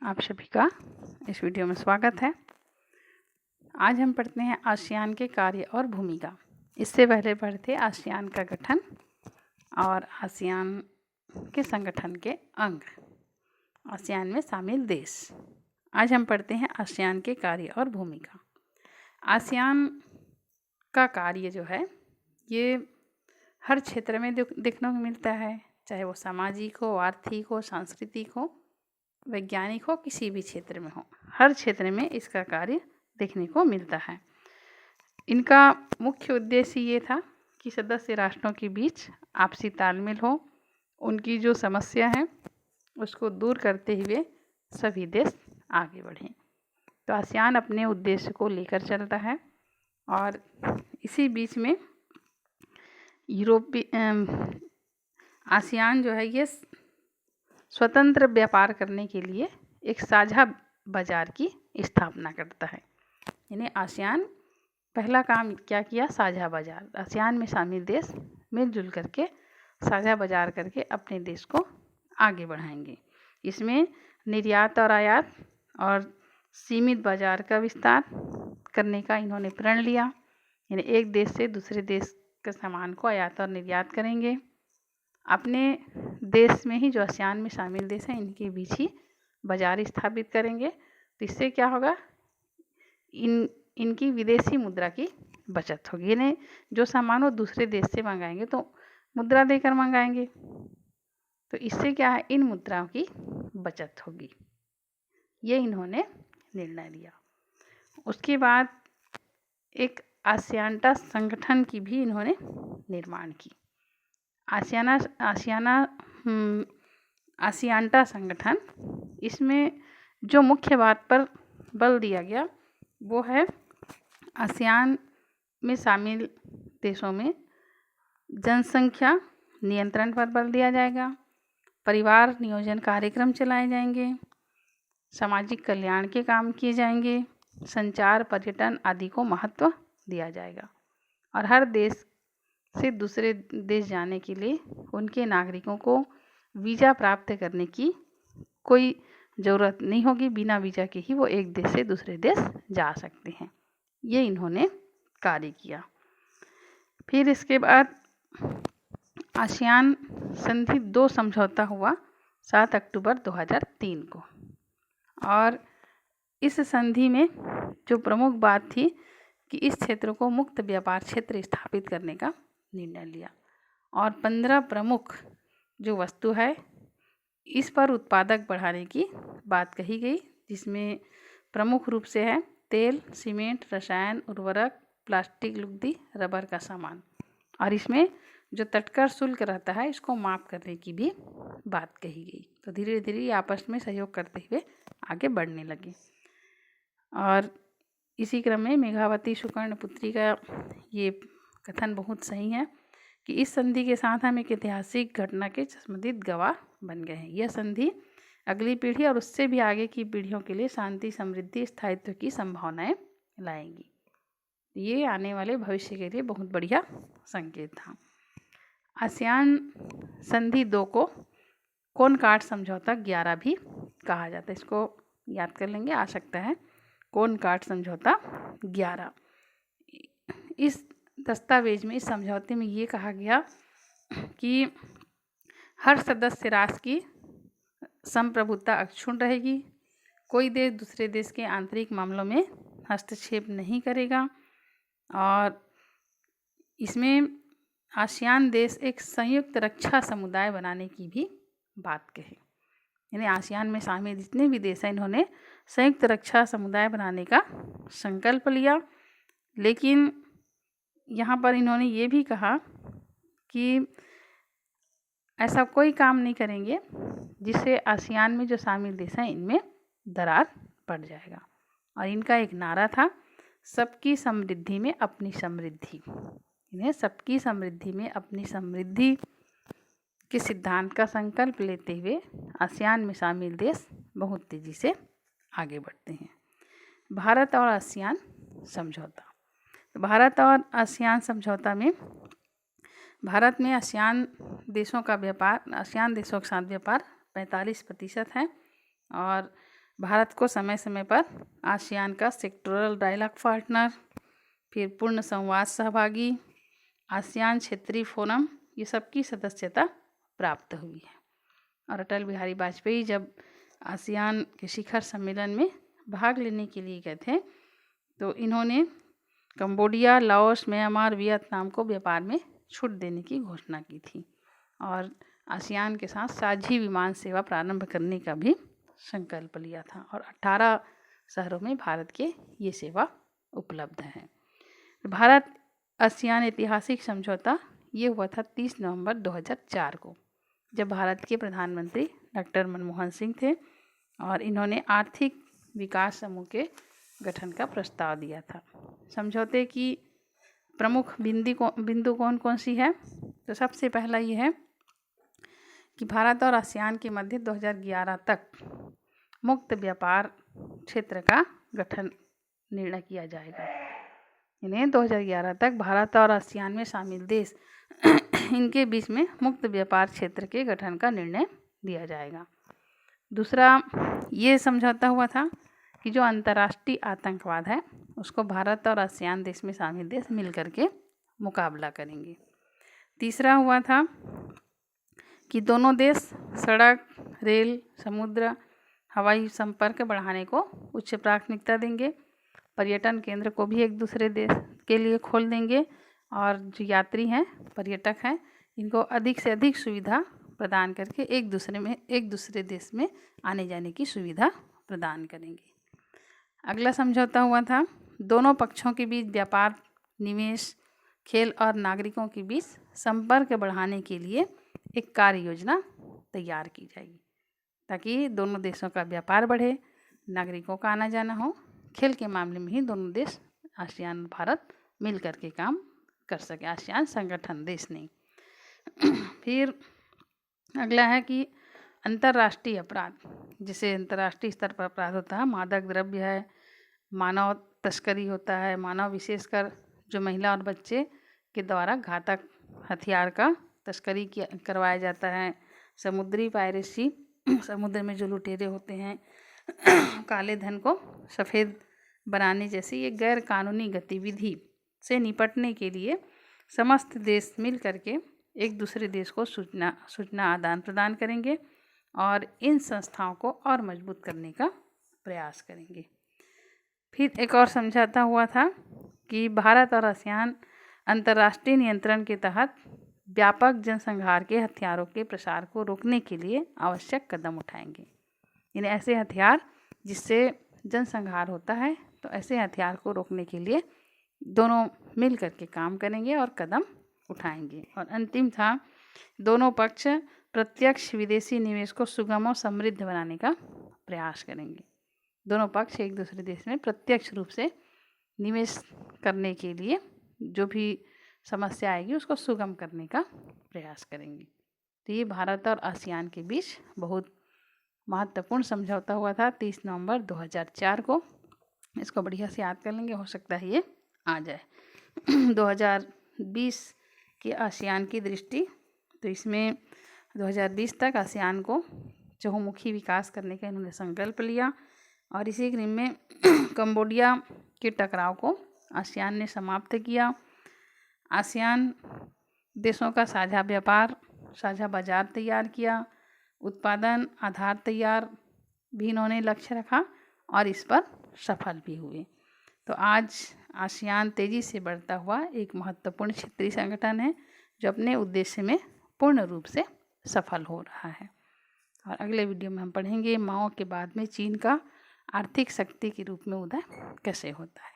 आप सभी का इस वीडियो में स्वागत है। आज हम पढ़ते हैं आसियान के कार्य और भूमिका। इससे पहले पढ़ते आसियान का गठन और आसियान के संगठन के अंग, आसियान में शामिल देश। आज हम पढ़ते हैं आसियान के कार्य और भूमिका। आसियान का कार्य जो है ये हर क्षेत्र में देखने को मिलता है, चाहे वो सामाजिक हो, आर्थिक हो, सांस्कृतिक हो, वैज्ञानिक हो, किसी भी क्षेत्र में हो, हर क्षेत्र में इसका कार्य देखने को मिलता है। इनका मुख्य उद्देश्य ये था कि सदस्य राष्ट्रों के बीच आपसी तालमेल हो, उनकी जो समस्या है उसको दूर करते हुए सभी देश आगे बढ़ें। तो आसियान अपने उद्देश्य को लेकर चलता है और इसी बीच में आसियान जो है ये स्वतंत्र व्यापार करने के लिए एक साझा बाजार की स्थापना करता है। यानी आसियान पहला काम क्या किया? साझा बाजार। आसियान में शामिल देश मिलजुल करके साझा बाजार करके अपने देश को आगे बढ़ाएंगे। इसमें निर्यात और आयात और सीमित बाजार का विस्तार करने का इन्होंने प्रण लिया। यानी एक देश से दूसरे देश के सामान को आयात और निर्यात करेंगे। अपने देश में ही जो आसियान में शामिल देश हैं इनके बीच ही बाजार स्थापित करेंगे। तो इससे क्या होगा? इनकी विदेशी मुद्रा की बचत होगी। यानी जो सामान वो दूसरे देश से मंगाएंगे तो मुद्रा देकर मंगाएंगे, तो इससे क्या है? इन मुद्राओं की बचत होगी। ये इन्होंने निर्णय लिया। उसके बाद एक आसियान्टा संगठन की भी इन्होंने निर्माण की। आसियान्टा संगठन, इसमें जो मुख्य बात पर बल दिया गया वो है आसियान में शामिल देशों में जनसंख्या नियंत्रण पर बल दिया जाएगा, परिवार नियोजन कार्यक्रम चलाए जाएंगे, सामाजिक कल्याण के काम किए जाएंगे, संचार, पर्यटन आदि को महत्व दिया जाएगा और हर देश से दूसरे देश जाने के लिए उनके नागरिकों को वीज़ा प्राप्त करने की कोई ज़रूरत नहीं होगी। बिना वीज़ा के ही वो एक देश से दूसरे देश जा सकते हैं। ये इन्होंने कार्य किया। फिर इसके बाद आसियान संधि 2 समझौता हुआ 7 अक्टूबर 2003 को, और इस संधि में जो प्रमुख बात थी कि इस क्षेत्र को मुक्त व्यापार क्षेत्र स्थापित करने का निर्णय लिया और 15 प्रमुख जो वस्तु है इस पर उत्पादक बढ़ाने की बात कही गई, जिसमें प्रमुख रूप से है तेल, सीमेंट, रसायन, उर्वरक, प्लास्टिक लुगदी, रबर का सामान, और इसमें जो तटकर शुल्क रहता है इसको माफ़ करने की भी बात कही गई। तो धीरे धीरे आपस में सहयोग करते हुए आगे बढ़ने लगे। और इसी क्रम में मेघावती सुवर्णपुत्री का ये कथन बहुत सही है कि इस संधि के साथ हम एक ऐतिहासिक घटना के संबंधित गवाह बन गए हैं। यह संधि अगली पीढ़ी और उससे भी आगे की पीढ़ियों के लिए शांति, समृद्धि, स्थायित्व की संभावनाएं लाएंगी। ये आने वाले भविष्य के लिए बहुत बढ़िया संकेत था। आसियान संधि 2 को कोनकार्ड समझौता 11 भी कहा जाता है। इसको याद कर लेंगे, आ सकता है। कोनकार्ड समझौता 11, इस दस्तावेज में, इस समझौते में ये कहा गया कि हर सदस्य राष्ट्र की संप्रभुता अक्षुण्ण रहेगी, कोई देश दूसरे देश के आंतरिक मामलों में हस्तक्षेप नहीं करेगा, और इसमें आसियान देश एक संयुक्त रक्षा समुदाय बनाने की भी बात कही। यानी आसियान में शामिल जितने भी देश हैं इन्होंने संयुक्त रक्षा समुदाय बनाने का संकल्प लिया। लेकिन यहाँ पर इन्होंने ये भी कहा कि ऐसा कोई काम नहीं करेंगे जिससे आसियान में जो शामिल देश हैं इनमें दरार पड़ जाएगा। और इनका एक नारा था, सबकी समृद्धि में अपनी समृद्धि। इन्हें सबकी समृद्धि में अपनी समृद्धि के सिद्धांत का संकल्प लेते हुए आसियान में शामिल देश बहुत तेज़ी से आगे बढ़ते हैं। भारत और आसियान समझौता। भारत और आसियान समझौता में भारत में आसियान देशों का व्यापार, आसियान देशों के साथ व्यापार 45% है और भारत को समय समय पर आसियान का सेक्टोरल डायलॉग पार्टनर, फिर पूर्ण संवाद सहभागी, आसियान क्षेत्रीय फोरम, ये सब की सदस्यता प्राप्त हुई है। और अटल बिहारी वाजपेयी जब आसियान के शिखर सम्मेलन में भाग लेने के लिए गए थे तो इन्होंने कंबोडिया, लाओस, म्यांमार, वियतनाम को व्यापार में छूट देने की घोषणा की थी और आसियान के साथ साझी विमान सेवा प्रारंभ करने का भी संकल्प लिया था और 18 शहरों में भारत के ये सेवा उपलब्ध है। भारत आसियान ऐतिहासिक समझौता ये हुआ था 30 नवंबर 2004 को, जब भारत के प्रधानमंत्री डॉक्टर मनमोहन सिंह थे और इन्होंने आर्थिक विकास समूह के गठन का प्रस्ताव दिया था। समझौते की प्रमुख बिंदु कौन कौन सी है? तो सबसे पहला ये है कि भारत और आसियान के मध्य 2011 तक मुक्त व्यापार क्षेत्र का गठन निर्णय किया जाएगा। इन्हें 2011 तक भारत और आसियान में शामिल देश इनके बीच में मुक्त व्यापार क्षेत्र के गठन का निर्णय लिया जाएगा। दूसरा ये समझौता हुआ था कि जो अंतर्राष्ट्रीय आतंकवाद है उसको भारत और आसियान देश में शामिल देश मिल करके मुकाबला करेंगे। तीसरा हुआ था कि दोनों देश सड़क, रेल, समुद्र, हवाई संपर्क बढ़ाने को उच्च प्राथमिकता देंगे। पर्यटन केंद्र को भी एक दूसरे देश के लिए खोल देंगे और जो यात्री हैं, पर्यटक हैं, इनको अधिक से अधिक सुविधा प्रदान करके एक दूसरे देश में आने जाने की सुविधा प्रदान करेंगे। अगला समझौता हुआ था दोनों पक्षों के बीच व्यापार, निवेश, खेल और नागरिकों के बीच संपर्क बढ़ाने के लिए एक कार्य योजना तैयार की जाएगी ताकि दोनों देशों का व्यापार बढ़े, नागरिकों का आना जाना हो। खेल के मामले में ही दोनों देश आसियान और भारत मिल करके काम कर सके, आसियान संगठन देश नहीं। फिर अगला है कि अंतर्राष्ट्रीय अपराध, जिसे अंतर्राष्ट्रीय स्तर पर अपराध होता है, मादक द्रव्य है, मानव तस्करी होता है, मानव विशेषकर जो महिला और बच्चे के द्वारा घातक हथियार का तस्करी करवाया जाता है, समुद्री पायरेसी, समुद्र में जो लुटेरे होते हैं, काले धन को सफ़ेद बनाने जैसी ये गैर कानूनी गतिविधि से निपटने के लिए समस्त देश मिल करके एक दूसरे देश को सूचना आदान प्रदान करेंगे और इन संस्थाओं को और मजबूत करने का प्रयास करेंगे। फिर एक और समझौता हुआ था कि भारत और आसियान अंतर्राष्ट्रीय नियंत्रण के तहत व्यापक जनसंहार के हथियारों के प्रसार को रोकने के लिए आवश्यक कदम उठाएंगे। इन ऐसे हथियार जिससे जनसंहार होता है, तो ऐसे हथियार को रोकने के लिए दोनों मिल करके काम करेंगे और कदम उठाएंगे। और अंतिम था दोनों पक्ष प्रत्यक्ष विदेशी निवेश को सुगम और समृद्ध बनाने का प्रयास करेंगे। दोनों पक्ष एक दूसरे देश में प्रत्यक्ष रूप से निवेश करने के लिए जो भी समस्या आएगी उसको सुगम करने का प्रयास करेंगे। तो ये भारत और आसियान के बीच बहुत महत्वपूर्ण समझौता हुआ था 30 नवंबर 2004 को। इसको बढ़िया से याद कर लेंगे, हो सकता है ये आ जाए। 2020 की आसियान की दृष्टि, तो इसमें 2020 तक आसियान को चहुमुखी विकास करने का इन्होंने संकल्प लिया और इसी क्रम में कंबोडिया के टकराव को आसियान ने समाप्त किया। आसियान देशों का साझा व्यापार, साझा बाजार तैयार किया, उत्पादन आधार तैयार भी इन्होंने लक्ष्य रखा और इस पर सफल भी हुए। तो आज आसियान तेज़ी से बढ़ता हुआ एक महत्वपूर्ण क्षेत्रीय संगठन है जो अपने उद्देश्य में पूर्ण रूप से सफल हो रहा है। और अगले वीडियो में हम पढ़ेंगे माओ के बाद में चीन का आर्थिक शक्ति के रूप में उदय कैसे होता है।